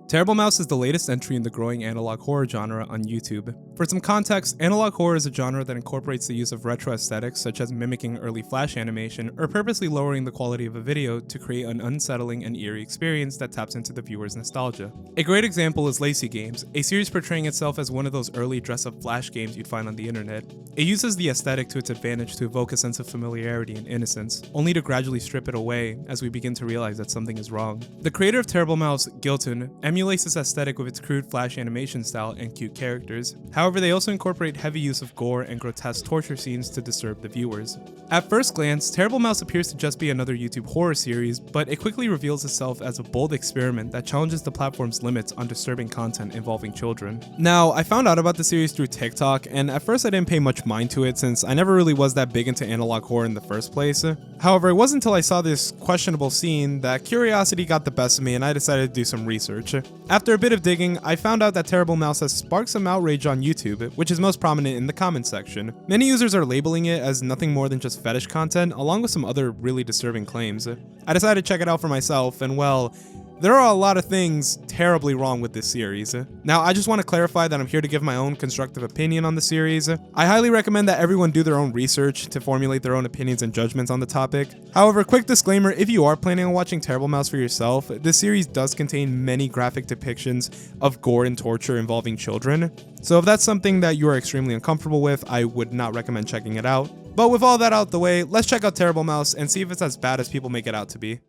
Terrible Mouse is the latest entry in the growing analog horror genre on YouTube. For some context, analog horror is a genre that incorporates the use of retro aesthetics such as mimicking early flash animation or purposely lowering the quality of a video to create an unsettling and eerie experience that taps into the viewer's nostalgia. A great example is Lazy Games, a series portraying itself as one of those early dress-up flash games you'd find on the internet. It uses the aesthetic to its advantage to evoke a sense of familiarity and innocence, only to gradually strip it away as we begin to realize that something is wrong. The creator of Terrible Mouse, Gilton, emulates this aesthetic with its crude flash animation style and cute characters. However, they also incorporate heavy use of gore and grotesque torture scenes to disturb the viewers. At first glance, Terrible Mouse appears to just be another YouTube horror series, but it quickly reveals itself as a bold experiment that challenges the platform's limits on disturbing content involving children. Now, I found out about the series through TikTok, and at first I didn't pay much mind to it since I never really was that big into analog horror in the first place. However, it wasn't until I saw this questionable scene that curiosity got the best of me and I decided to do some research. After a bit of digging, I found out that Terrible Mouse has sparked some outrage on YouTube, which is most prominent in the comments section. Many users are labeling it as nothing more than just fetish content, along with some other really disturbing claims. I decided to check it out for myself, and well, there are a lot of things terribly wrong with this series. Now, I just want to clarify that I'm here to give my own constructive opinion on the series. I highly recommend that everyone do their own research to formulate their own opinions and judgments on the topic. However, quick disclaimer, if you are planning on watching Terrible Mouse for yourself, this series does contain many graphic depictions of gore and torture involving children. So if that's something that you are extremely uncomfortable with, I would not recommend checking it out. But with all that out the way, let's check out Terrible Mouse and see if it's as bad as people make it out to be.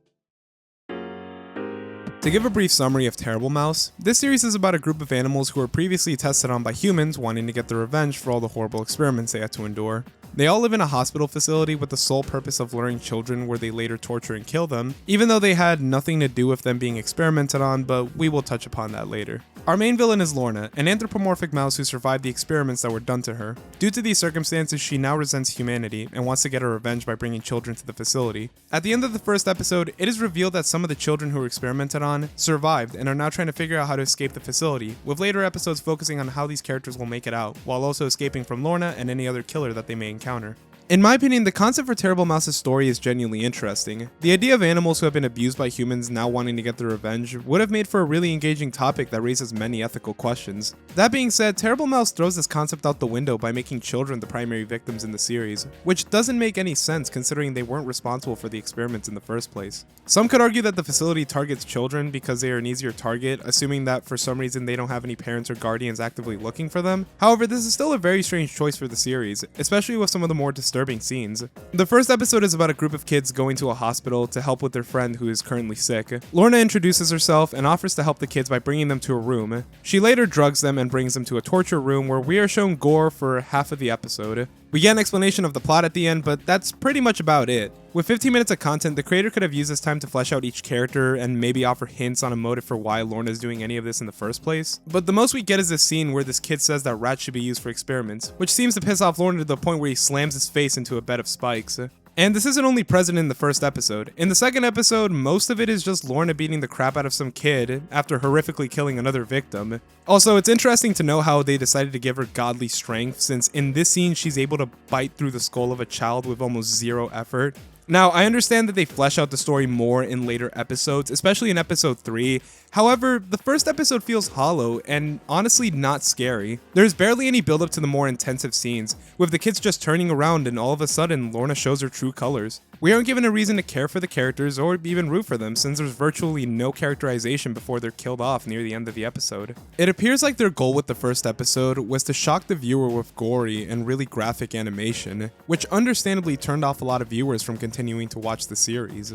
To give a brief summary of Terrible Mouse, this series is about a group of animals who were previously tested on by humans wanting to get their revenge for all the horrible experiments they had to endure. They all live in a hospital facility with the sole purpose of luring children where they later torture and kill them, even though they had nothing to do with them being experimented on, but we will touch upon that later. Our main villain is Lorna, an anthropomorphic mouse who survived the experiments that were done to her. Due to these circumstances, she now resents humanity and wants to get her revenge by bringing children to the facility. At the end of the first episode, it is revealed that some of the children who were experimented on survived and are now trying to figure out how to escape the facility, with later episodes focusing on how these characters will make it out, while also escaping from Lorna and any other killer that they may encounter. In my opinion, the concept for Terrible Mouse's story is genuinely interesting. The idea of animals who have been abused by humans now wanting to get their revenge would have made for a really engaging topic that raises many ethical questions. That being said, Terrible Mouse throws this concept out the window by making children the primary victims in the series, which doesn't make any sense considering they weren't responsible for the experiments in the first place. Some could argue that the facility targets children because they are an easier target, assuming that for some reason they don't have any parents or guardians actively looking for them. However, this is still a very strange choice for the series, especially with some of the more disturbing scenes. The first episode is about a group of kids going to a hospital to help with their friend who is currently sick. Lorna introduces herself and offers to help the kids by bringing them to a room. She later drugs them and brings them to a torture room where we are shown gore for half of the episode. We get an explanation of the plot at the end, but that's pretty much about it. With 15 minutes of content, the creator could have used this time to flesh out each character and maybe offer hints on a motive for why Lorna is doing any of this in the first place. But the most we get is this scene where this kid says that rats should be used for experiments, which seems to piss off Lorna to the point where he slams his face into a bed of spikes. And this isn't only present in the first episode. In the second episode, most of it is just Lorna beating the crap out of some kid after horrifically killing another victim. Also, it's interesting to know how they decided to give her godly strength, since in this scene she's able to bite through the skull of a child with almost zero effort. Now, I understand that they flesh out the story more in later episodes, especially in episode 3. However, the first episode feels hollow and honestly not scary. There's barely any build up to the more intensive scenes, with the kids just turning around and all of a sudden Lorna shows her true colors. We aren't given a reason to care for the characters or even root for them, since there's virtually no characterization before they're killed off near the end of the episode. It appears like their goal with the first episode was to shock the viewer with gory and really graphic animation, which understandably turned off a lot of viewers from continuing to watch the series.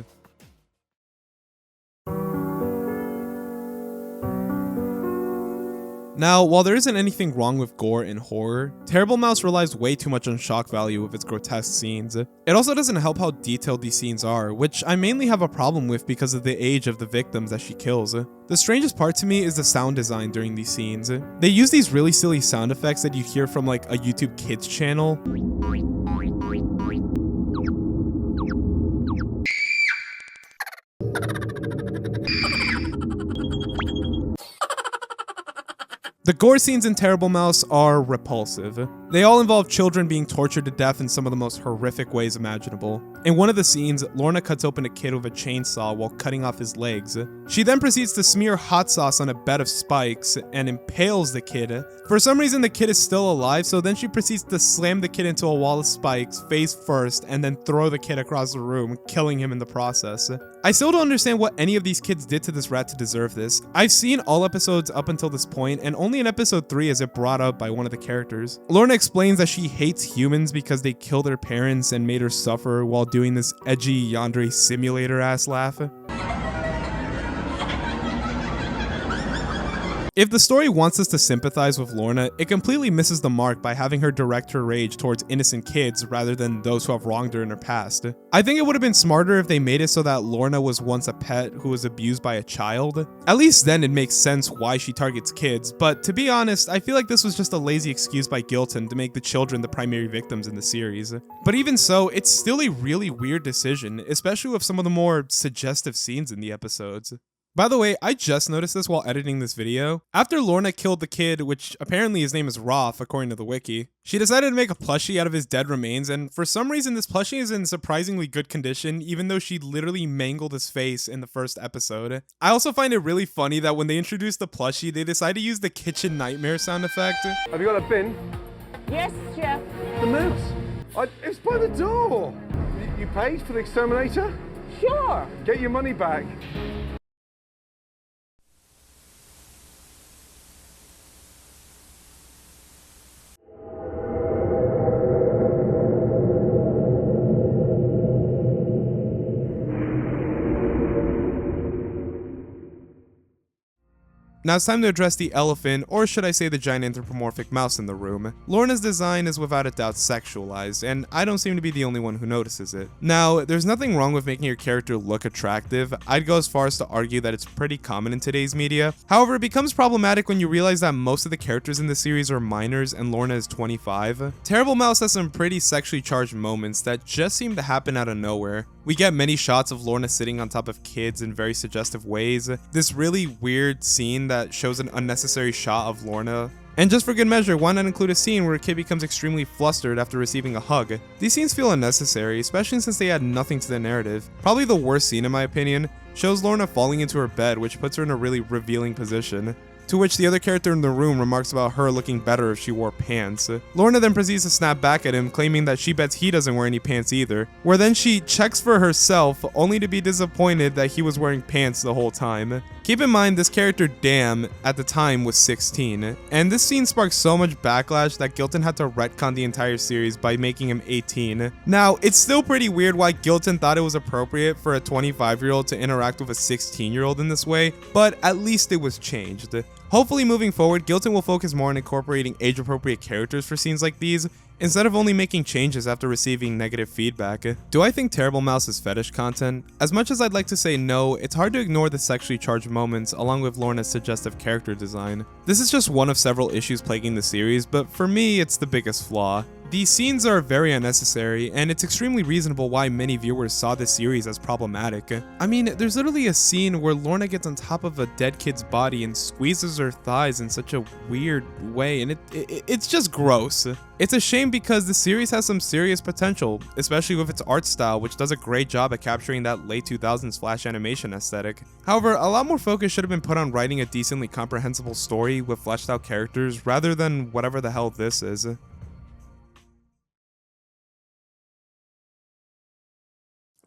Now, while there isn't anything wrong with gore in horror, Terrible Mouse relies way too much on shock value with its grotesque scenes. It also doesn't help how detailed these scenes are, which I mainly have a problem with because of the age of the victims that she kills. The strangest part to me is the sound design during these scenes. They use these really silly sound effects that you hear from like a YouTube Kids channel. The gore scenes in Terrible Mouse are repulsive. They all involve children being tortured to death in some of the most horrific ways imaginable. In one of the scenes, Lorna cuts open a kid with a chainsaw while cutting off his legs. She then proceeds to smear hot sauce on a bed of spikes and impales the kid. For some reason, the kid is still alive, so then she proceeds to slam the kid into a wall of spikes face first and then throw the kid across the room, killing him in the process. I still don't understand what any of these kids did to this rat to deserve this. I've seen all episodes up until this point, and only in episode 3 is it brought up by one of the characters. Lorna explains that she hates humans because they killed her parents and made her suffer while doing this edgy Yandere simulator ass laugh. If the story wants us to sympathize with Lorna, it completely misses the mark by having her direct her rage towards innocent kids rather than those who have wronged her in her past. I think it would have been smarter if they made it so that Lorna was once a pet who was abused by a child. At least then it makes sense why she targets kids, but to be honest, I feel like this was just a lazy excuse by Gilton to make the children the primary victims in the series. But even so, it's still a really weird decision, especially with some of the more suggestive scenes in the episodes. By the way, I just noticed this while editing this video. After Lorna killed the kid, which apparently his name is Roth according to the wiki, she decided to make a plushie out of his dead remains, and for some reason this plushie is in surprisingly good condition even though she literally mangled his face in the first episode. I also find it really funny that when they introduced the plushie, they decided to use the kitchen nightmare sound effect. Have you got a bin? Yes, Chef. The moose. It's by the door. You paid for the exterminator? Sure. Get your money back. Now it's time to address the elephant, or should I say the giant anthropomorphic mouse in the room. Lorna's design is without a doubt sexualized, and I don't seem to be the only one who notices it. Now, there's nothing wrong with making your character look attractive. I'd go as far as to argue that it's pretty common in today's media. However, it becomes problematic when you realize that most of the characters in the series are minors and Lorna is 25. Terrible Mouse has some pretty sexually charged moments that just seem to happen out of nowhere. We get many shots of Lorna sitting on top of kids in very suggestive ways. This really weird scene that shows an unnecessary shot of Lorna. And just for good measure, why not include a scene where a kid becomes extremely flustered after receiving a hug? These scenes feel unnecessary, especially since they add nothing to the narrative. Probably the worst scene in my opinion shows Lorna falling into her bed, which puts her in a really revealing position. To which the other character in the room remarks about her looking better if she wore pants. Lorna then proceeds to snap back at him, claiming that she bets he doesn't wear any pants either, where then she checks for herself, only to be disappointed that he was wearing pants the whole time. Keep in mind, this character, Damn, at the time was 16, and this scene sparked so much backlash that Gilton had to retcon the entire series by making him 18. Now, it's still pretty weird why Gilton thought it was appropriate for a 25-year-old to interact with a 16-year-old in this way, but at least it was changed. Hopefully moving forward, Gilton will focus more on incorporating age-appropriate characters for scenes like these, instead of only making changes after receiving negative feedback. Do I think Terrible Mouse is fetish content? As much as I'd like to say no, it's hard to ignore the sexually charged moments along with Lorna's suggestive character design. This is just one of several issues plaguing the series, but for me, it's the biggest flaw. These scenes are very unnecessary, and it's extremely reasonable why many viewers saw this series as problematic. I mean, there's literally a scene where Lorna gets on top of a dead kid's body and squeezes her thighs in such a weird way, and it's just gross. It's a shame because the series has some serious potential, especially with its art style, which does a great job at capturing that late 2000s flash animation aesthetic. However, a lot more focus should have been put on writing a decently comprehensible story with fleshed out characters rather than whatever the hell this is.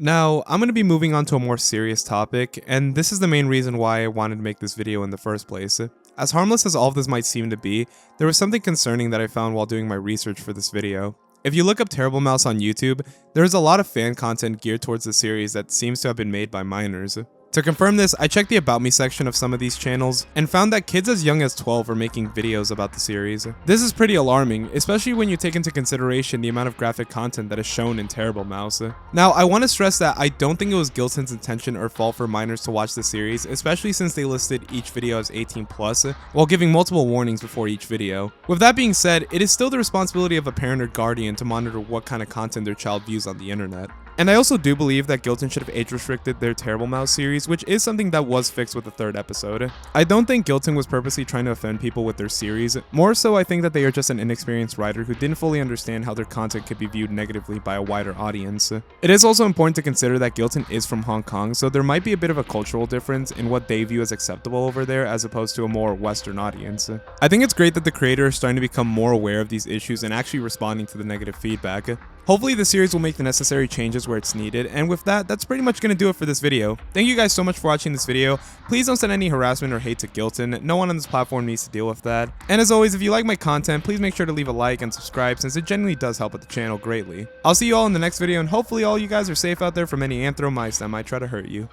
Now, I'm going to be moving on to a more serious topic, and this is the main reason why I wanted to make this video in the first place. As harmless as all of this might seem to be, there was something concerning that I found while doing my research for this video. If you look up Terrible Mouse on YouTube, there is a lot of fan content geared towards the series that seems to have been made by minors. To confirm this, I checked the About Me section of some of these channels and found that kids as young as 12 are making videos about the series. This is pretty alarming, especially when you take into consideration the amount of graphic content that is shown in Terrible Mouse. Now, I want to stress that I don't think it was Gilton's intention or fault for minors to watch the series, especially since they listed each video as 18+, while giving multiple warnings before each video. With that being said, it is still the responsibility of a parent or guardian to monitor what kind of content their child views on the internet. And I also do believe that Gilton should have age restricted their Terrible Mouse series, which is something that was fixed with the 3rd episode. I don't think Gilton was purposely trying to offend people with their series. More so, I think that they are just an inexperienced writer who didn't fully understand how their content could be viewed negatively by a wider audience. It is also important to consider that Gilton is from Hong Kong, so there might be a bit of a cultural difference in what they view as acceptable over there as opposed to a more Western audience. I think it's great that the creator is starting to become more aware of these issues and actually responding to the negative feedback. Hopefully the series will make the necessary changes where it's needed, and with that, that's pretty much going to do it for this video. Thank you guys so much for watching this video. Please don't send any harassment or hate to Gilton. No one on this platform needs to deal with that. And as always, if you like my content, please make sure to leave a like and subscribe since it genuinely does help with the channel greatly. I'll see you all in the next video, and hopefully all you guys are safe out there from any anthro mice that might try to hurt you.